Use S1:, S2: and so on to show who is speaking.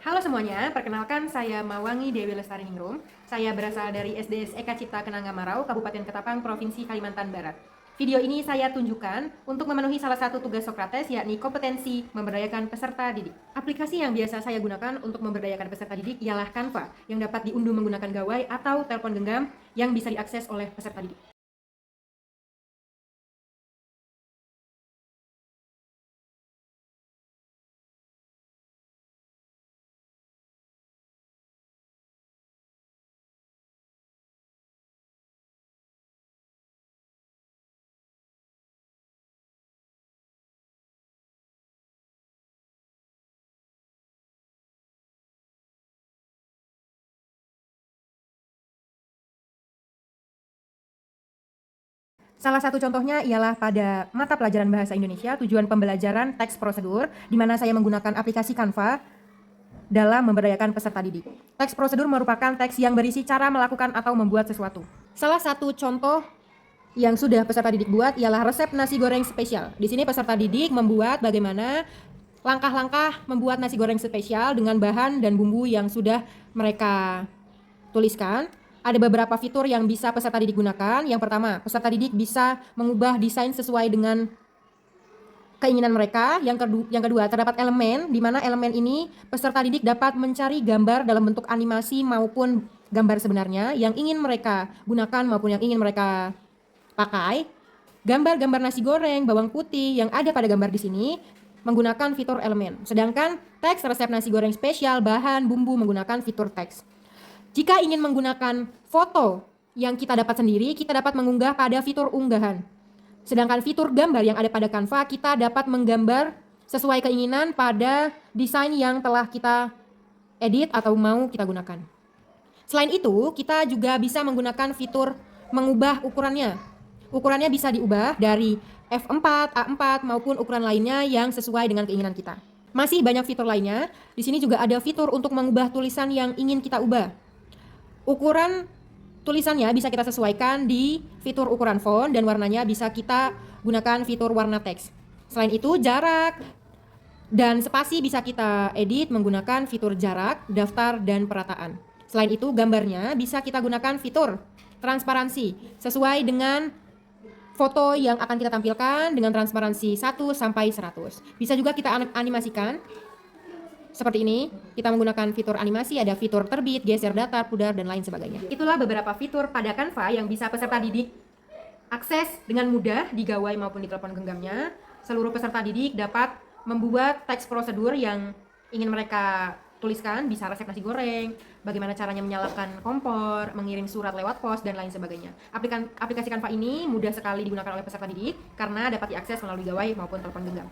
S1: Halo semuanya, perkenalkan saya Mawangi Dewi Lestari Ningrum. Saya berasal dari SDS Eka Cipta Kenanga Marau, Kabupaten Ketapang, Provinsi Kalimantan Barat. Video ini saya tunjukkan untuk memenuhi salah satu tugas Sokrates, yakni kompetensi memberdayakan peserta didik. Aplikasi yang biasa saya gunakan untuk memberdayakan peserta didik ialah Canva, yang dapat diunduh menggunakan gawai atau telepon genggam yang bisa diakses oleh peserta didik. Salah satu contohnya ialah pada mata pelajaran Bahasa Indonesia, tujuan pembelajaran teks prosedur, di mana saya menggunakan aplikasi Canva dalam memberdayakan peserta didik. Teks prosedur merupakan teks yang berisi cara melakukan atau membuat sesuatu. Salah satu contoh yang sudah peserta didik buat ialah resep nasi goreng spesial. Di sini peserta didik membuat bagaimana langkah-langkah membuat nasi goreng spesial dengan bahan dan bumbu yang sudah mereka tuliskan. Ada beberapa fitur yang bisa peserta didik gunakan. Yang pertama, peserta didik bisa mengubah desain sesuai dengan keinginan mereka. Yang kedua, terdapat elemen di mana elemen ini peserta didik dapat mencari gambar dalam bentuk animasi maupun gambar sebenarnya yang ingin mereka gunakan maupun yang ingin mereka pakai. Gambar-gambar nasi goreng, bawang putih yang ada pada gambar di sini menggunakan fitur elemen. Sedangkan teks resep nasi goreng spesial, bahan, bumbu menggunakan fitur teks. Jika ingin menggunakan foto yang kita dapat sendiri, kita dapat mengunggah pada fitur unggahan. Sedangkan fitur gambar yang ada pada Canva, kita dapat menggambar sesuai keinginan pada desain yang telah kita edit atau mau kita gunakan. Selain itu, kita juga bisa menggunakan fitur mengubah ukurannya. Ukurannya bisa diubah dari F4, A4 maupun ukuran lainnya yang sesuai dengan keinginan kita. Masih banyak fitur lainnya. Di sini juga ada fitur untuk mengubah tulisan yang ingin kita ubah. Ukuran tulisannya bisa kita sesuaikan di fitur ukuran font dan warnanya bisa kita gunakan fitur warna teks. Selain itu, jarak dan spasi bisa kita edit menggunakan fitur jarak, daftar, dan perataan. Selain itu, gambarnya bisa kita gunakan fitur transparansi sesuai dengan foto yang akan kita tampilkan dengan transparansi 1 sampai 100. Bisa juga kita animasikan seperti ini. Kita menggunakan fitur animasi, ada fitur terbit, geser data, pudar, dan lain sebagainya. Itulah beberapa fitur pada Canva yang bisa peserta didik akses dengan mudah di gawai maupun di telepon genggamnya. Seluruh peserta didik dapat membuat teks prosedur yang ingin mereka tuliskan, bisa resep nasi goreng, bagaimana caranya menyalakan kompor, mengirim surat lewat pos, dan lain sebagainya. Aplikasi Canva ini mudah sekali digunakan oleh peserta didik karena dapat diakses melalui gawai maupun telepon genggam.